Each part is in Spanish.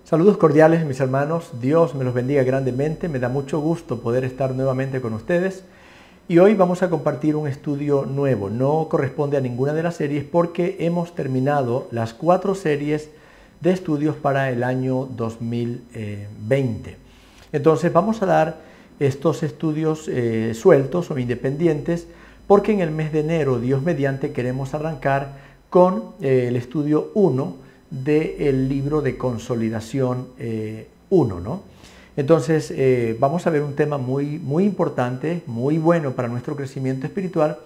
Saludos cordiales, mis hermanos. Dios me los bendiga grandemente. Me da mucho gusto poder estar nuevamente con ustedes. Y hoy vamos a compartir un estudio nuevo. No corresponde a ninguna de las series porque hemos terminado las 4 series de estudios para el año 2020. Entonces vamos a dar estos estudios sueltos o independientes porque en el mes de enero, Dios mediante, queremos arrancar con el estudio 1 del libro de Consolidación 1, ¿no? Entonces vamos a ver un tema muy importante, muy bueno para nuestro crecimiento espiritual,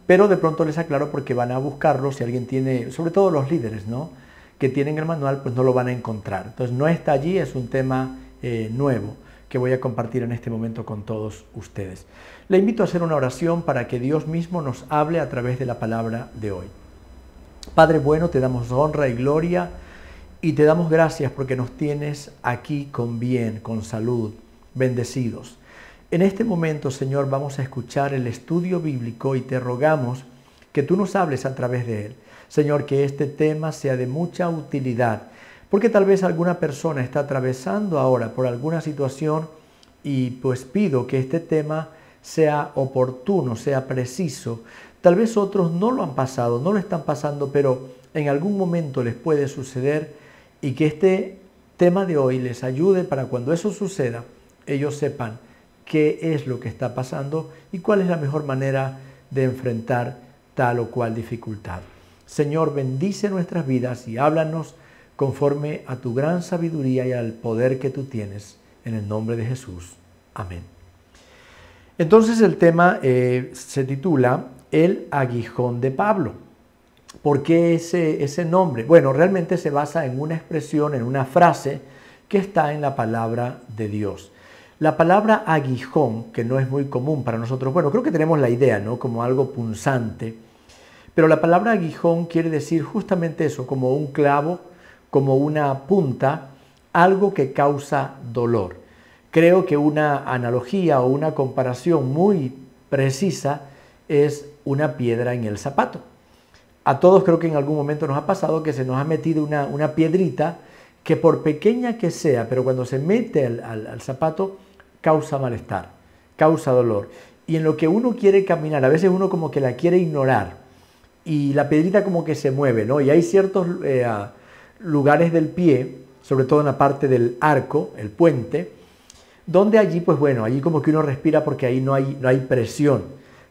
pero de pronto les aclaro porque van a buscarlo, si alguien tiene, sobre todo los líderes, ¿no?, que tienen el manual, pues no lo van a encontrar. Entonces no está allí, es un tema nuevo que voy a compartir en este momento con todos ustedes. Le invito a hacer una oración para que Dios mismo nos hable a través de la palabra de hoy. Padre bueno, te damos honra y gloria y te damos gracias porque nos tienes aquí con bien, con salud, bendecidos. En este momento, Señor, vamos a escuchar el estudio bíblico y te rogamos que tú nos hables a través de él. Señor, que este tema sea de mucha utilidad, porque tal vez alguna persona está atravesando ahora por alguna situación y pues pido que este tema sea oportuno, sea preciso. Tal vez otros no lo han pasado, no lo están pasando, pero en algún momento les puede suceder y que este tema de hoy les ayude para cuando eso suceda, ellos sepan qué es lo que está pasando y cuál es la mejor manera de enfrentar tal o cual dificultad. Señor, bendice nuestras vidas y háblanos conforme a tu gran sabiduría y al poder que tú tienes. En el nombre de Jesús. Amén. Entonces el tema se titula El aguijón de Pablo. ¿Por qué ese nombre? Bueno, realmente se basa en una expresión, en una frase que está en la palabra de Dios. La palabra aguijón, que no es muy común para nosotros, bueno, creo que tenemos la idea, ¿no?, como algo punzante, pero la palabra aguijón quiere decir justamente eso, como un clavo, como una punta, algo que causa dolor. Creo que una analogía o una comparación muy precisa es una piedra en el zapato. A todos creo que en algún momento nos ha pasado que se nos ha metido una piedrita que por pequeña que sea, pero cuando se mete al zapato causa malestar, causa dolor. Y en lo que uno quiere caminar, a veces uno como que la quiere ignorar y la piedrita como que se mueve, ¿no? Y hay ciertos lugares del pie, sobre todo en la parte del arco, el puente, donde allí, pues bueno, allí como que uno respira porque ahí no hay presión.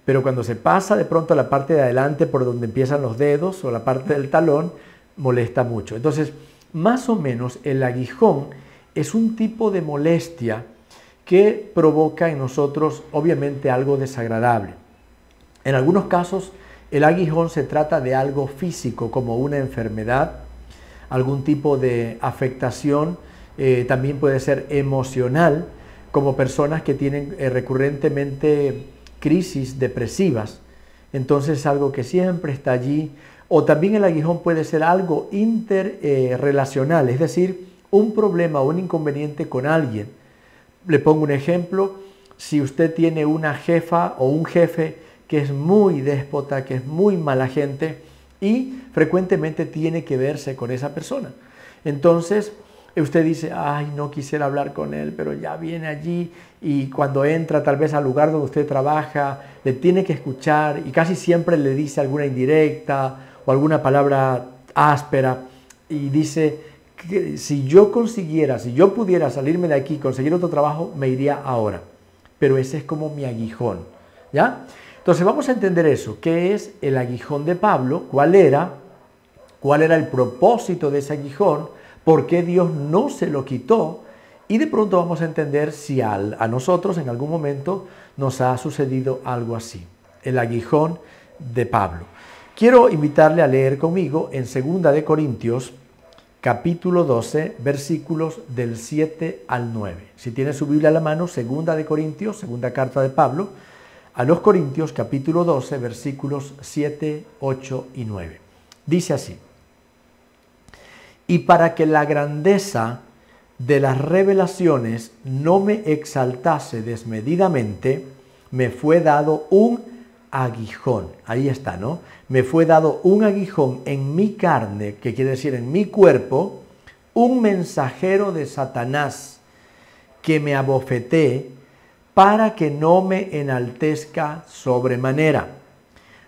Pero cuando se pasa de pronto a la parte de adelante por donde empiezan los dedos o la parte del talón, molesta mucho. Entonces, más o menos el aguijón es un tipo de molestia que provoca en nosotros obviamente algo desagradable. En algunos casos, el aguijón se trata de algo físico como una enfermedad, algún tipo de afectación, también puede ser emocional, como personas que tienen recurrentemente crisis depresivas, entonces es algo que siempre está allí. O también el aguijón puede ser algo interrelacional, es decir, un problema o un inconveniente con alguien. Le pongo un ejemplo: si usted tiene una jefa o un jefe que es muy déspota, que es muy mala gente y frecuentemente tiene que verse con esa persona, entonces usted dice, ay, no quisiera hablar con él, pero ya viene allí y cuando entra tal vez al lugar donde usted trabaja, le tiene que escuchar y casi siempre le dice alguna indirecta o alguna palabra áspera y dice que si yo pudiera salirme de aquí y conseguir otro trabajo, me iría ahora. Pero ese es como mi aguijón, ¿ya? Entonces vamos a entender eso. ¿Qué es el aguijón de Pablo? ¿Cuál era el propósito de ese aguijón? ¿Por qué Dios no se lo quitó? Y de pronto vamos a entender si a nosotros en algún momento nos ha sucedido algo así. El aguijón de Pablo. Quiero invitarle a leer conmigo en 2 de Corintios, capítulo 12, versículos del 7 al 9. Si tiene su Biblia a la mano, 2 de Corintios, segunda carta de Pablo a los Corintios, capítulo 12, versículos 7, 8 y 9. Dice así: y para que la grandeza de las revelaciones no me exaltase desmedidamente, me fue dado un aguijón. Ahí está, ¿no? Me fue dado un aguijón en mi carne, que quiere decir en mi cuerpo, un mensajero de Satanás que me abofetee para que no me enaltezca sobremanera.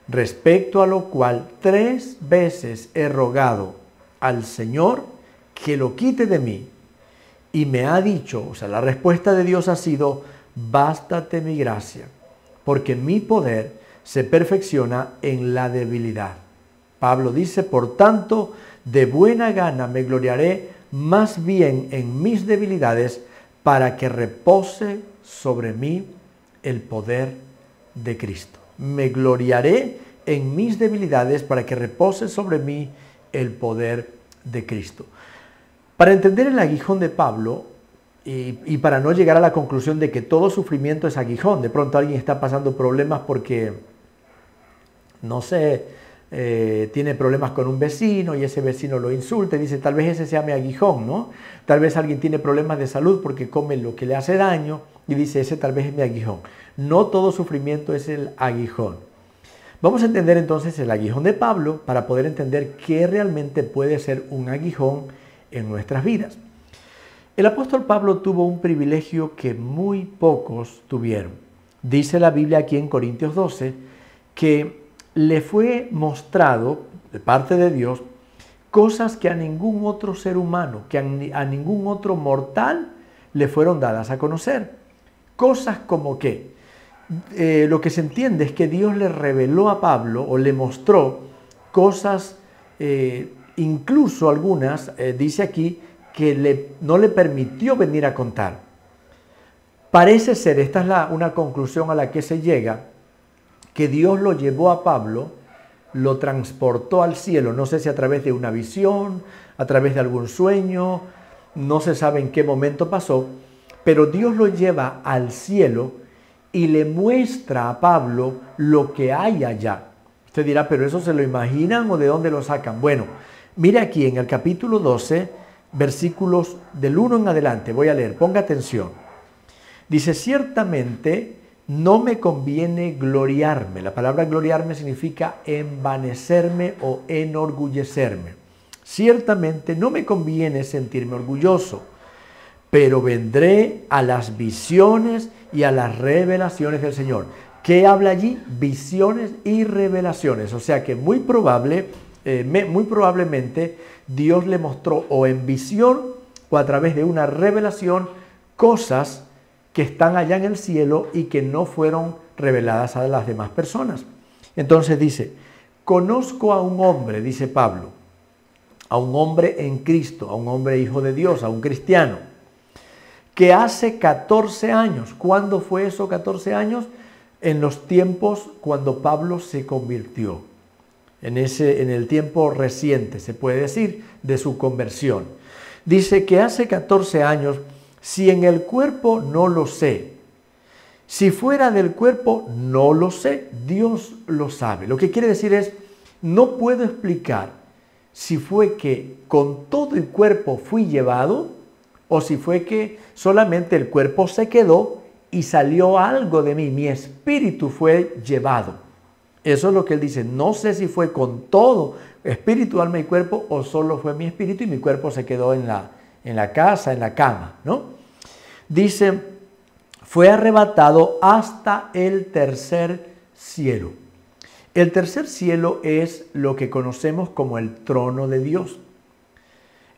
Respecto a lo cual 3 veces he rogado al Señor que lo quite de mí. Y me ha dicho, o sea, la respuesta de Dios ha sido, bástate mi gracia, porque mi poder se perfecciona en la debilidad. Pablo dice, por tanto, de buena gana me gloriaré más bien en mis debilidades para que repose sobre mí el poder de Cristo. Me gloriaré en mis debilidades para que repose sobre mí el poder de Cristo. Para entender el aguijón de Pablo y para no llegar a la conclusión de que todo sufrimiento es aguijón, de pronto alguien está pasando problemas porque, no sé, tiene problemas con un vecino y ese vecino lo insulta y dice, tal vez ese sea mi aguijón, ¿no? Tal vez alguien tiene problemas de salud porque come lo que le hace daño y dice, ese tal vez es mi aguijón. No todo sufrimiento es el aguijón. Vamos a entender entonces el aguijón de Pablo para poder entender qué realmente puede ser un aguijón en nuestras vidas. El apóstol Pablo tuvo un privilegio que muy pocos tuvieron. Dice la Biblia aquí en Corintios 12 que le fue mostrado de parte de Dios cosas que a ningún otro ser humano, que a ningún otro mortal le fueron dadas a conocer. Cosas como que lo que se entiende es que Dios le reveló a Pablo o le mostró cosas, incluso algunas, dice aquí, que no le permitió venir a contar. Parece ser, esta es una conclusión a la que se llega, que Dios lo llevó a Pablo, lo transportó al cielo, no sé si a través de una visión, a través de algún sueño, no se sabe en qué momento pasó, pero Dios lo lleva al cielo y le muestra a Pablo lo que hay allá. Usted dirá, ¿pero eso se lo imaginan o de dónde lo sacan? Bueno, mire aquí en el capítulo 12, versículos del 1 en adelante, voy a leer, ponga atención. Dice, ciertamente no me conviene gloriarme. La palabra gloriarme significa envanecerme o enorgullecerme. Ciertamente no me conviene sentirme orgulloso, pero vendré a las visiones y a las revelaciones del Señor. ¿Qué habla allí? Visiones y revelaciones. O sea que muy probablemente Dios le mostró o en visión o a través de una revelación cosas que están allá en el cielo y que no fueron reveladas a las demás personas. Entonces dice, conozco a un hombre, dice Pablo, a un hombre en Cristo, a un hombre hijo de Dios, a un cristiano, que hace 14 años, ¿cuándo fue eso 14 años? En los tiempos cuando Pablo se convirtió, en el tiempo reciente, se puede decir, de su conversión. Dice que hace 14 años, si en el cuerpo no lo sé, si fuera del cuerpo no lo sé, Dios lo sabe. Lo que quiere decir es, no puedo explicar si fue que con todo el cuerpo fui llevado o si fue que solamente el cuerpo se quedó y salió algo de mí, mi espíritu fue llevado. Eso es lo que él dice, no sé si fue con todo, espíritu, alma y cuerpo, o solo fue mi espíritu y mi cuerpo se quedó en la casa, en la cama, ¿no? Dice, fue arrebatado hasta el tercer cielo. El tercer cielo es lo que conocemos como el trono de Dios.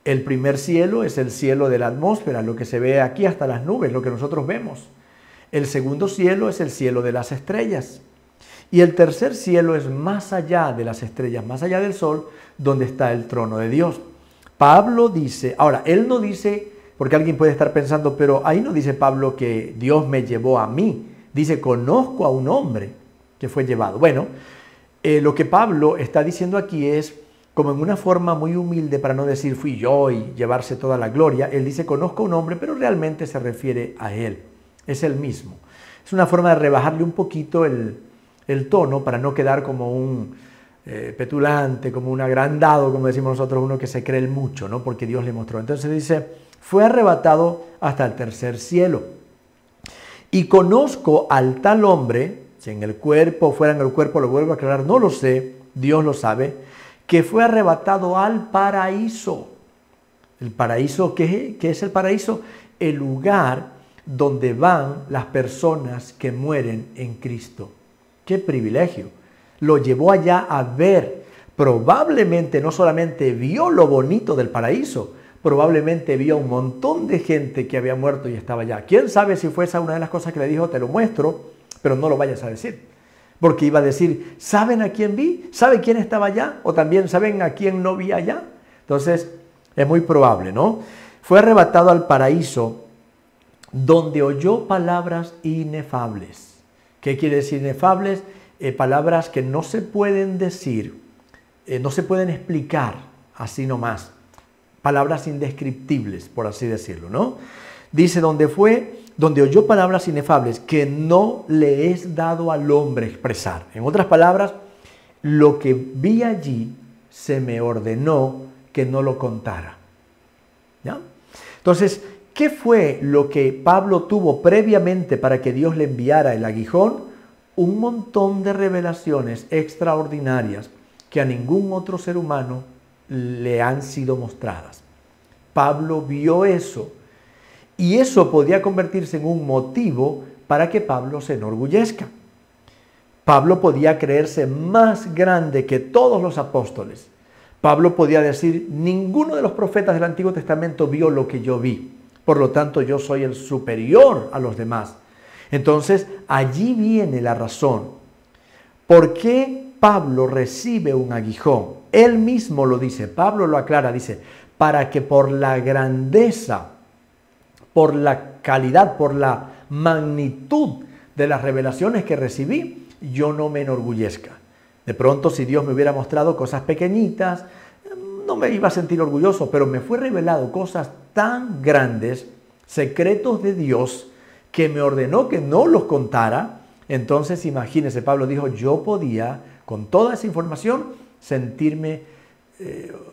El primer cielo es el cielo de la atmósfera, lo que se ve aquí hasta las nubes, lo que nosotros vemos. El segundo cielo es el cielo de las estrellas. Y el tercer cielo es más allá de las estrellas, más allá del sol, donde está el trono de Dios. Pablo dice, ahora, él no dice, porque alguien puede estar pensando, pero ahí no dice Pablo que Dios me llevó a mí. Dice, conozco a un hombre que fue llevado. Bueno, lo que Pablo está diciendo aquí es, como en una forma muy humilde, para no decir fui yo y llevarse toda la gloria, él dice, conozco a un hombre, pero realmente se refiere a él. Es el mismo. Es una forma de rebajarle un poquito el tono para no quedar como un petulante, como un agrandado, como decimos nosotros, uno que se cree el mucho, ¿no? Porque Dios le mostró. Entonces dice, fue arrebatado hasta el tercer cielo. Y conozco al tal hombre, si en el cuerpo, fuera en el cuerpo, lo vuelvo a aclarar, no lo sé, Dios lo sabe, que fue arrebatado al paraíso. El paraíso, ¿qué es el paraíso? El lugar donde van las personas que mueren en Cristo. ¡Qué privilegio! Lo llevó allá a ver. Probablemente no solamente vio lo bonito del paraíso, probablemente vio un montón de gente que había muerto y estaba allá. ¿Quién sabe si fue esa una de las cosas que le dijo? Te lo muestro, pero no lo vayas a decir. Porque iba a decir, ¿saben a quién vi? ¿Sabe quién estaba allá? ¿O también saben a quién no vi allá? Entonces, es muy probable, ¿no? Fue arrebatado al paraíso donde oyó palabras inefables. ¿Qué quiere decir inefables? Palabras que no se pueden decir, no se pueden explicar así nomás. Palabras indescriptibles, por así decirlo, ¿no? Dice, donde oyó palabras inefables que no le es dado al hombre expresar. En otras palabras, lo que vi allí se me ordenó que no lo contara. ¿Ya? Entonces, ¿qué fue lo que Pablo tuvo previamente para que Dios le enviara el aguijón? Un montón de revelaciones extraordinarias que a ningún otro ser humano le han sido mostradas. Pablo vio eso y eso podía convertirse en un motivo para que Pablo se enorgullezca. Pablo podía creerse más grande que todos los apóstoles. Pablo podía decir, ninguno de los profetas del Antiguo Testamento vio lo que yo vi. Por lo tanto, yo soy el superior a los demás. Entonces, allí viene la razón. ¿Por qué Pablo recibe un aguijón? Él mismo lo dice, Pablo lo aclara, dice, para que por la grandeza, por la calidad, por la magnitud de las revelaciones que recibí, yo no me enorgullezca. De pronto, si Dios me hubiera mostrado cosas pequeñitas, no me iba a sentir orgulloso, pero me fue revelado cosas tan grandes, secretos de Dios, que me ordenó que no los contara. Entonces, imagínense, Pablo dijo, yo podía, con toda esa información, sentirme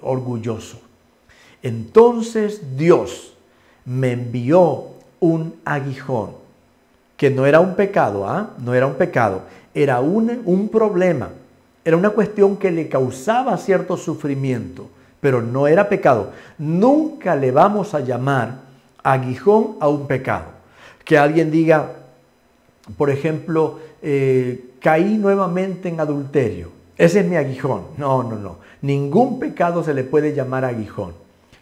orgulloso. Entonces, Dios me envió un aguijón, que no era un pecado, no era un pecado, era un problema, era una cuestión que le causaba cierto sufrimiento, pero no era pecado. Nunca le vamos a llamar aguijón a un pecado. Que alguien diga, por ejemplo, caí nuevamente en adulterio. Ese es mi aguijón. No, no, no. Ningún pecado se le puede llamar aguijón.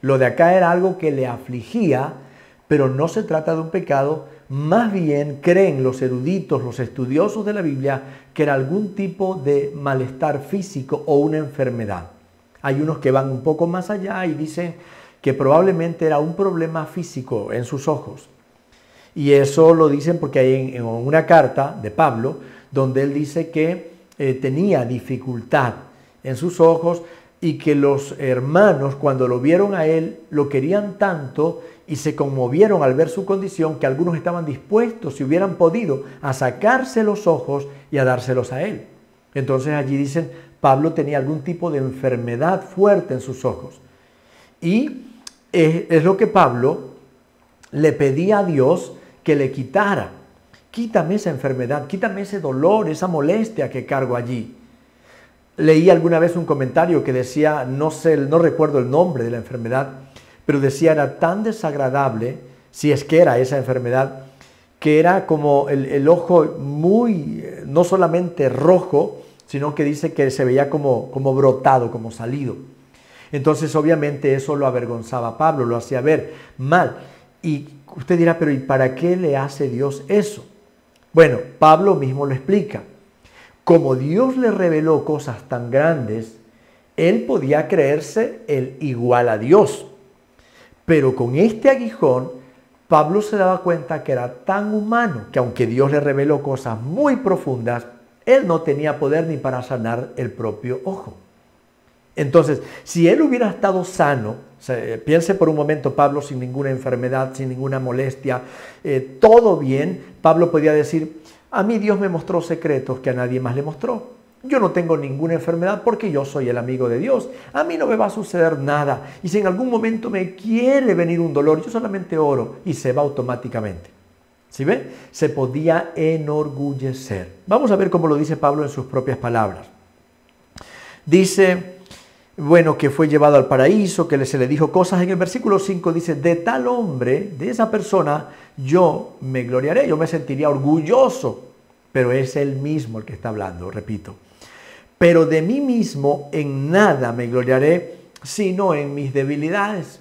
Lo de acá era algo que le afligía, pero no se trata de un pecado. Más bien creen los eruditos, los estudiosos de la Biblia, que era algún tipo de malestar físico o una enfermedad. Hay unos que van un poco más allá y dicen que probablemente era un problema físico en sus ojos. Y eso lo dicen porque hay en una carta de Pablo donde él dice que tenía dificultad en sus ojos y que los hermanos cuando lo vieron a él lo querían tanto y se conmovieron al ver su condición que algunos estaban dispuestos, si hubieran podido, a sacarse los ojos y a dárselos a él. Entonces allí dicen, Pablo tenía algún tipo de enfermedad fuerte en sus ojos. Y es lo que Pablo le pedía a Dios que le quitara. Quítame esa enfermedad, quítame ese dolor, esa molestia que cargo allí. Leí alguna vez un comentario que decía, no recuerdo el nombre de la enfermedad, pero decía era tan desagradable, si es que era esa enfermedad, que era como el ojo muy, no solamente rojo, sino que dice que se veía como brotado, como salido. Entonces obviamente eso lo avergonzaba a Pablo, lo hacía ver mal. Y usted dirá, pero ¿y para qué le hace Dios eso? Bueno, Pablo mismo lo explica. Como Dios le reveló cosas tan grandes, él podía creerse el igual a Dios. Pero con este aguijón, Pablo se daba cuenta que era tan humano que aunque Dios le reveló cosas muy profundas, él no tenía poder ni para sanar el propio ojo. Entonces, si él hubiera estado sano, piense por un momento Pablo sin ninguna enfermedad, sin ninguna molestia, todo bien, Pablo podía decir, a mí Dios me mostró secretos que a nadie más le mostró. Yo no tengo ninguna enfermedad porque yo soy el amigo de Dios. A mí no me va a suceder nada. Y si en algún momento me quiere venir un dolor, yo solamente oro y se va automáticamente. ¿Sí ve? Se podía enorgullecer. Vamos a ver cómo lo dice Pablo en sus propias palabras. Dice, bueno, que fue llevado al paraíso, que se le dijo cosas. En el versículo 5 dice, de tal hombre, de esa persona, yo me gloriaré, yo me sentiría orgulloso. Pero es él mismo el que está hablando, repito. Pero de mí mismo en nada me gloriaré, sino en mis debilidades.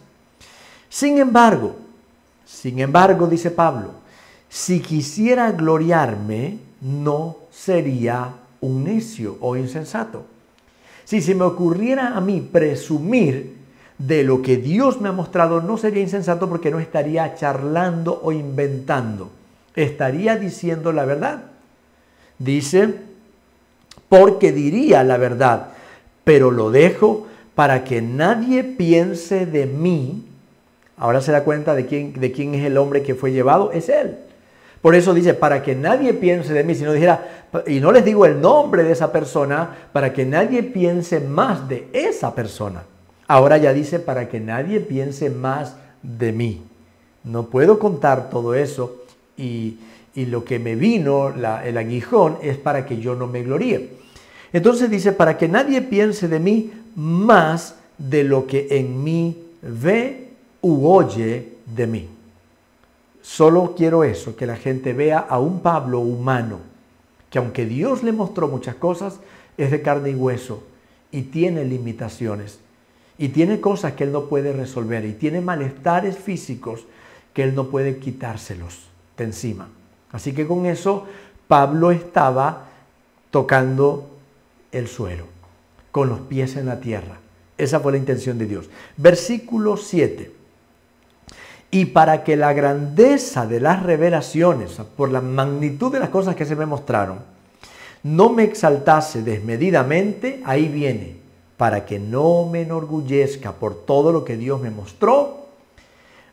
Sin embargo, dice Pablo, si quisiera gloriarme, no sería un necio o insensato. Si se me ocurriera a mí presumir de lo que Dios me ha mostrado, no sería insensato porque no estaría charlando o inventando. Estaría diciendo la verdad. Dice, porque diría la verdad, pero lo dejo para que nadie piense de mí. Ahora se da cuenta de quién es el hombre que fue llevado, es él. Por eso dice, para que nadie piense de mí, si no dijera, y no les digo el nombre de esa persona, para que nadie piense más de esa persona. Ahora ya dice, para que nadie piense más de mí. No puedo contar todo eso y lo que me vino, el aguijón, es para que yo no me gloríe. Entonces dice, para que nadie piense de mí más de lo que en mí ve u oye de mí. Solo quiero eso, que la gente vea a un Pablo humano, que aunque Dios le mostró muchas cosas, es de carne y hueso y tiene limitaciones y tiene cosas que él no puede resolver y tiene malestares físicos que él no puede quitárselos de encima. Así que con eso Pablo estaba tocando el suelo, con los pies en la tierra. Esa fue la intención de Dios. Versículo 7. Y para que la grandeza de las revelaciones, por la magnitud de las cosas que se me mostraron, no me exaltase desmedidamente, ahí viene, para que no me enorgullezca por todo lo que Dios me mostró,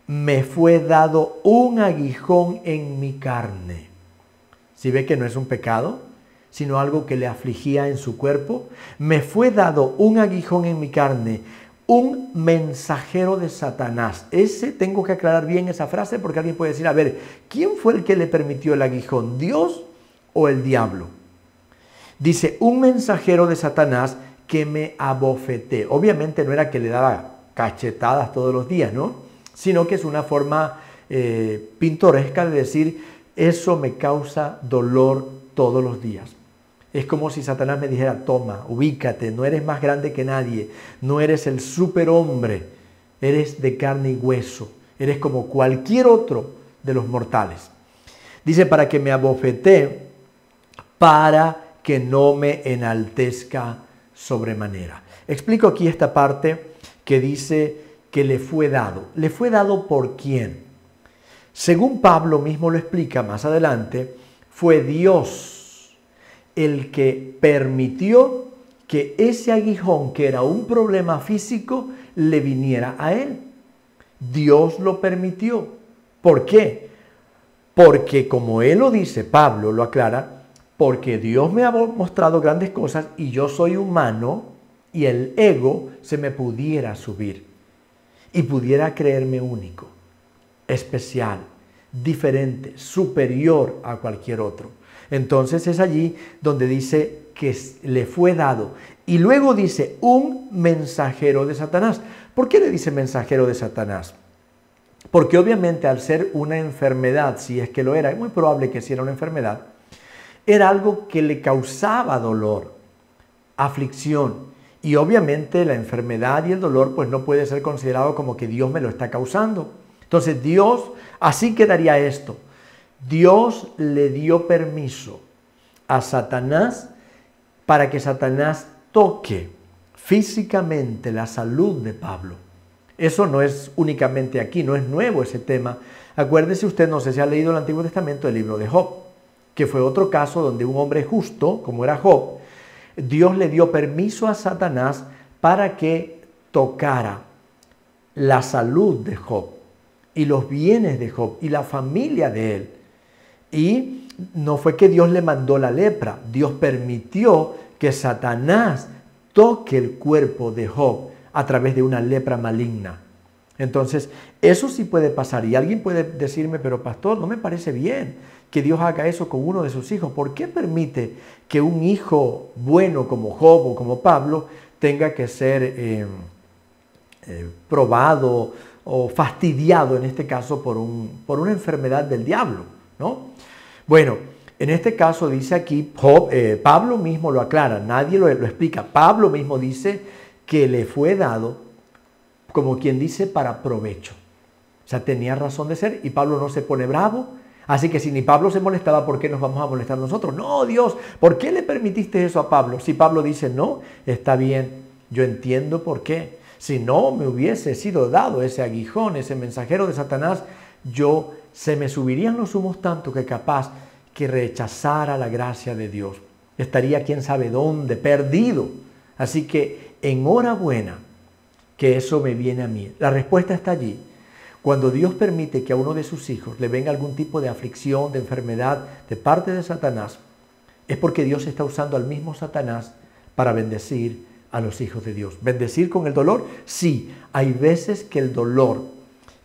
me fue dado un aguijón en mi carne. ¿Sí ve que no es un pecado, sino algo que le afligía en su cuerpo? Me fue dado un aguijón en mi carne, un mensajero de Satanás. Tengo que aclarar bien esa frase porque alguien puede decir, a ver, ¿quién fue el que le permitió el aguijón? ¿Dios o el diablo? Dice, un mensajero de Satanás que me abofeté. Obviamente no era que le daba cachetadas todos los días, ¿no? Sino que es una forma pintoresca de decir, eso me causa dolor todos los días. Es como si Satanás me dijera, toma, ubícate, no eres más grande que nadie, no eres el superhombre, eres de carne y hueso, eres como cualquier otro de los mortales. Dice, para que me abofeté, para que no me enaltezca sobremanera. Explico aquí esta parte que dice que le fue dado. ¿Le fue dado por quién? Según Pablo mismo lo explica más adelante, fue Dios el que permitió que ese aguijón, que era un problema físico, le viniera a él. Dios lo permitió. ¿Por qué? Porque como él lo dice, Pablo lo aclara, porque Dios me ha mostrado grandes cosas y yo soy humano y el ego se me pudiera subir y pudiera creerme único, especial, diferente, superior a cualquier otro. Entonces es allí donde dice que le fue dado. Y luego dice un mensajero de Satanás. ¿Por qué le dice mensajero de Satanás? Porque obviamente al ser una enfermedad, si es que lo era, es muy probable que si era una enfermedad, era algo que le causaba dolor, aflicción. Y obviamente la enfermedad y el dolor pues no puede ser considerado como que Dios me lo está causando. Entonces Dios, así quedaría esto. Dios le dio permiso a Satanás para que Satanás toque físicamente la salud de Pablo. Eso no es únicamente aquí, no es nuevo ese tema. Acuérdese usted, no sé si ha leído el Antiguo Testamento, el libro de Job, que fue otro caso donde un hombre justo, como era Job, Dios le dio permiso a Satanás para que tocara la salud de Job y los bienes de Job y la familia de él. Y no fue que Dios le mandó la lepra, Dios permitió que Satanás toque el cuerpo de Job a través de una lepra maligna. Entonces, eso sí puede pasar. Y alguien puede decirme, pero pastor, no me parece bien que Dios haga eso con uno de sus hijos. ¿Por qué permite que un hijo bueno como Job o como Pablo tenga que ser probado o fastidiado, en este caso, por una enfermedad del diablo, ¿no? Bueno, en este caso dice aquí, Pablo mismo lo aclara, nadie lo explica. Pablo mismo dice que le fue dado, como quien dice, para provecho. O sea, tenía razón de ser y Pablo no se pone bravo. Así que si ni Pablo se molestaba, ¿por qué nos vamos a molestar nosotros? No, Dios, ¿por qué le permitiste eso a Pablo? Si Pablo dice, no, está bien, yo entiendo por qué. Si no me hubiese sido dado ese aguijón, ese mensajero de Satanás, se me subirían los humos tanto que capaz que rechazara la gracia de Dios. Estaría quién sabe dónde, perdido. Así que enhorabuena que eso me viene a mí. La respuesta está allí. Cuando Dios permite que a uno de sus hijos le venga algún tipo de aflicción, de enfermedad de parte de Satanás, es porque Dios está usando al mismo Satanás para bendecir a los hijos de Dios. ¿Bendecir con el dolor? Sí, hay veces que el dolor,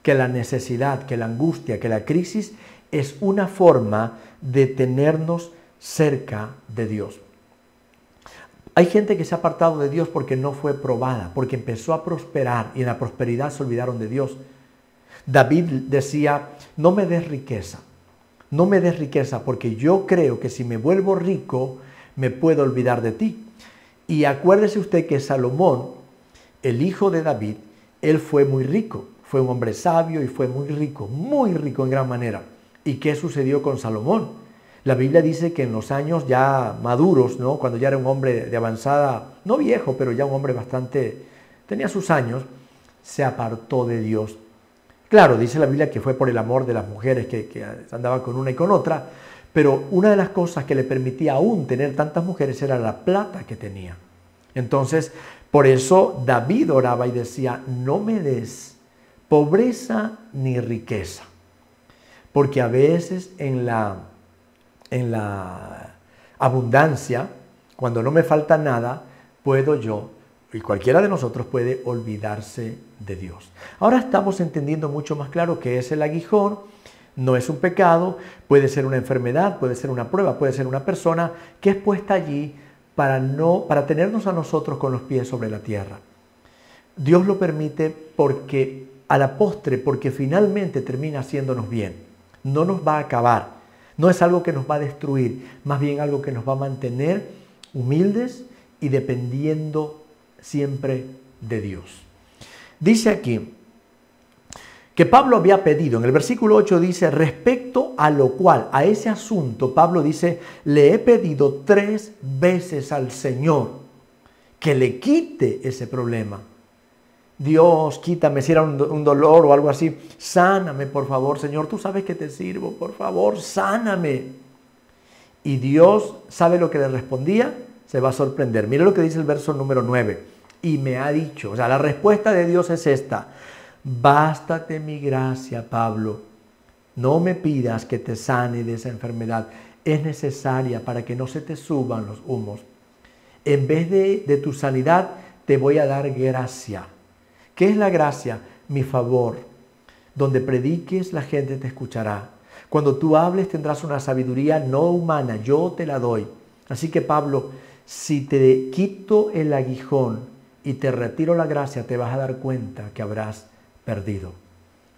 que la necesidad, que la angustia, que la crisis es una forma de tenernos cerca de Dios. Hay gente que se ha apartado de Dios porque no fue probada, porque empezó a prosperar y en la prosperidad se olvidaron de Dios. David decía, no me des riqueza, porque yo creo que si me vuelvo rico, me puedo olvidar de ti. Y acuérdese usted que Salomón, el hijo de David, él fue muy rico, fue un hombre sabio y fue muy rico en gran manera. ¿Y qué sucedió con Salomón? La Biblia dice que en los años ya maduros, ¿no? Cuando ya era un hombre de avanzada, no viejo, pero ya un hombre tenía sus años, se apartó de Dios. Claro, dice la Biblia que fue por el amor de las mujeres que andaba con una y con otra, pero una de las cosas que le permitía aún tener tantas mujeres era la plata que tenía. Entonces, por eso David oraba y decía, no me des pobreza ni riqueza. Porque a veces en la abundancia, cuando no me falta nada, puedo yo, y cualquiera de nosotros puede olvidarse de Dios. Ahora estamos entendiendo mucho más claro qué es el aguijón. No es un pecado, puede ser una enfermedad, puede ser una prueba, puede ser una persona que es puesta allí para tenernos a nosotros con los pies sobre la tierra. Dios lo permite porque a la postre, porque finalmente termina haciéndonos bien. No nos va a acabar, no es algo que nos va a destruir, más bien algo que nos va a mantener humildes y dependiendo siempre de Dios. Dice aquí que Pablo había pedido, en el versículo 8 dice, respecto a lo cual, a ese asunto, Pablo dice, le he pedido 3 veces al Señor que le quite ese problema. Dios, quítame, si era un dolor o algo así, sáname por favor, Señor, tú sabes que te sirvo, por favor, sáname. Y Dios, ¿sabe lo que le respondía? Se va a sorprender. Mire lo que dice el verso número 9. Y me ha dicho, o sea, la respuesta de Dios es esta. Bástate mi gracia, Pablo. No me pidas que te sane de esa enfermedad. Es necesaria para que no se te suban los humos. En vez de tu sanidad, te voy a dar gracia. ¿Qué es la gracia? Mi favor. Donde prediques, la gente te escuchará. Cuando tú hables, tendrás una sabiduría no humana. Yo te la doy. Así que, Pablo, si te quito el aguijón y te retiro la gracia, te vas a dar cuenta que habrás perdido.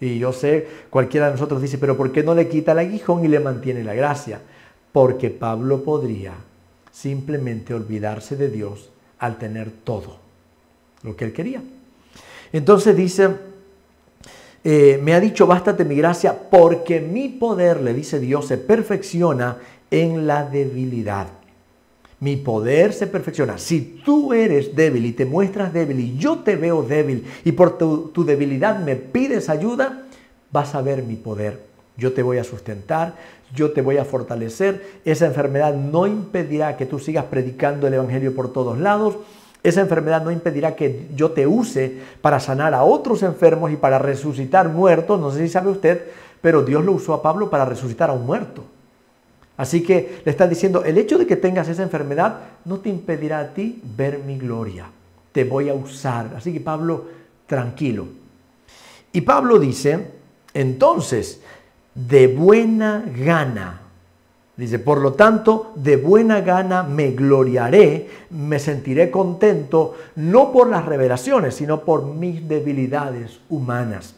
Y yo sé, cualquiera de nosotros dice, pero ¿por qué no le quita el aguijón y le mantiene la gracia? Porque Pablo podría simplemente olvidarse de Dios al tener todo lo que él quería. Entonces dice, me ha dicho, bástate mi gracia, porque mi poder, le dice Dios, se perfecciona en la debilidad. Mi poder se perfecciona. Si tú eres débil y te muestras débil y yo te veo débil y por tu debilidad me pides ayuda, vas a ver mi poder. Yo te voy a sustentar, yo te voy a fortalecer. Esa enfermedad no impedirá que tú sigas predicando el evangelio por todos lados. Esa enfermedad no impedirá que yo te use para sanar a otros enfermos y para resucitar muertos. No sé si sabe usted, pero Dios lo usó a Pablo para resucitar a un muerto. Así que le está diciendo, el hecho de que tengas esa enfermedad no te impedirá a ti ver mi gloria. Te voy a usar. Así que Pablo, tranquilo. Y Pablo dice, entonces, de buena gana Dice, por lo tanto, de buena gana me gloriaré, me sentiré contento, no por las revelaciones, sino por mis debilidades humanas.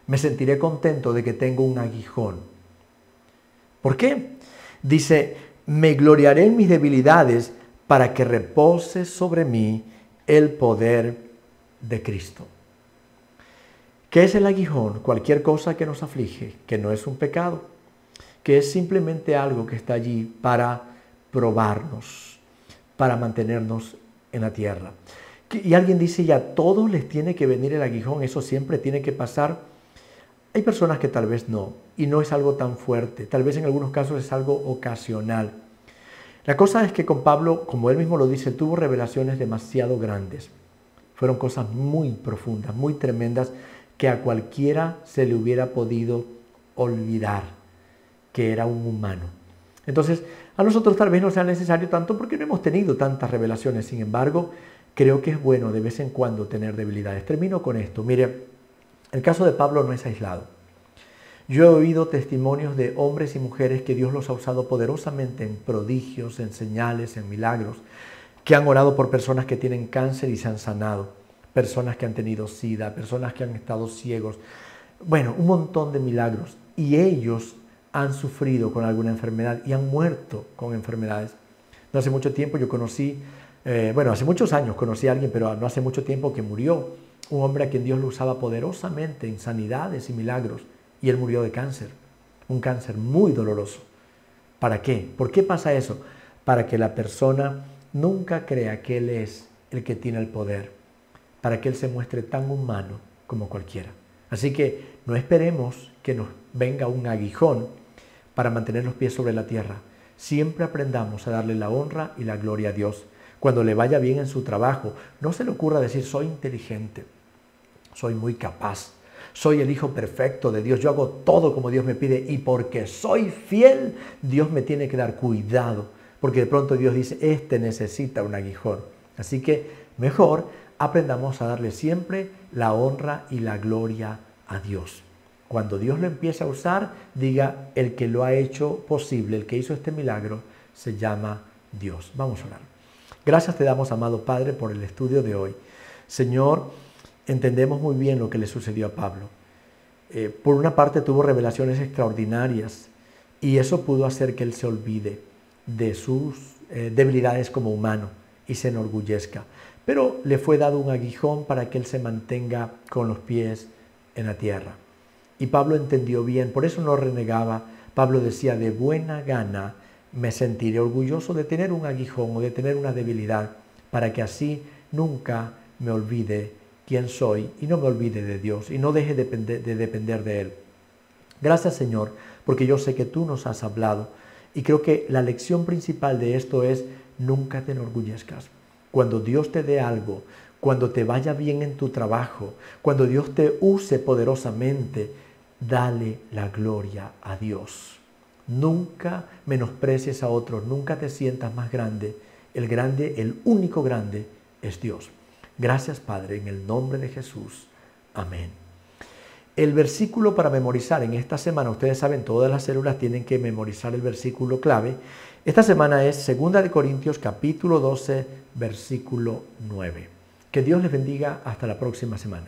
Me sentiré contento de que tengo un aguijón. ¿Por qué? Dice, me gloriaré en mis debilidades para que repose sobre mí el poder de Cristo. ¿Qué es el aguijón? Cualquier cosa que nos aflige, que no es un pecado, que es simplemente algo que está allí para probarnos, para mantenernos en la tierra. Y alguien dice, ya a todos les tiene que venir el aguijón, eso siempre tiene que pasar. Hay personas que tal vez no, y no es algo tan fuerte, tal vez en algunos casos es algo ocasional. La cosa es que con Pablo, como él mismo lo dice, tuvo revelaciones demasiado grandes. Fueron cosas muy profundas, muy tremendas, que a cualquiera se le hubiera podido olvidar que era un humano. Entonces, a nosotros tal vez no sea necesario tanto porque no hemos tenido tantas revelaciones. Sin embargo, creo que es bueno de vez en cuando tener debilidades. Termino con esto. Mire, el caso de Pablo no es aislado. Yo he oído testimonios de hombres y mujeres que Dios los ha usado poderosamente en prodigios, en señales, en milagros, que han orado por personas que tienen cáncer y se han sanado, personas que han tenido sida, personas que han estado ciegos. Bueno, un montón de milagros. Y ellos han sufrido con alguna enfermedad y han muerto con enfermedades. No hace mucho tiempo yo conocí, hace muchos años conocí a alguien, pero no hace mucho tiempo que murió, un hombre a quien Dios lo usaba poderosamente en sanidades y milagros, y él murió de cáncer, un cáncer muy doloroso. ¿Para qué? ¿Por qué pasa eso? Para que la persona nunca crea que él es el que tiene el poder, para que él se muestre tan humano como cualquiera. Así que no esperemos que nos venga un aguijón para mantener los pies sobre la tierra. Siempre aprendamos a darle la honra y la gloria a Dios. Cuando le vaya bien en su trabajo, no se le ocurra decir, soy inteligente, soy muy capaz, soy el hijo perfecto de Dios, yo hago todo como Dios me pide y porque soy fiel, Dios me tiene que dar cuidado, porque de pronto Dios dice, este necesita un aguijón. Así que mejor aprendamos a darle siempre la honra y la gloria a Dios. Cuando Dios lo empiece a usar, diga, el que lo ha hecho posible, el que hizo este milagro, se llama Dios. Vamos a orar. Gracias te damos, amado Padre, por el estudio de hoy. Señor, entendemos muy bien lo que le sucedió a Pablo. Por una parte tuvo revelaciones extraordinarias y eso pudo hacer que él se olvide de sus debilidades como humano y se enorgullezca. Pero le fue dado un aguijón para que él se mantenga con los pies en la tierra. Y Pablo entendió bien, por eso no renegaba. Pablo decía, de buena gana me sentiré orgulloso de tener un aguijón o de tener una debilidad, para que así nunca me olvide quién soy y no me olvide de Dios y no deje de depender de Él. Gracias, Señor, porque yo sé que tú nos has hablado y creo que la lección principal de esto es nunca te enorgullezcas. Cuando Dios te dé algo, cuando te vaya bien en tu trabajo, cuando Dios te use poderosamente, dale la gloria a Dios. Nunca menosprecies a otros, nunca te sientas más grande. El único grande es Dios. Gracias, Padre, en el nombre de Jesús. Amén. El versículo para memorizar en esta semana, ustedes saben, todas las células tienen que memorizar el versículo clave. Esta semana es 2 Corintios capítulo 12, versículo 9. Que Dios les bendiga hasta la próxima semana.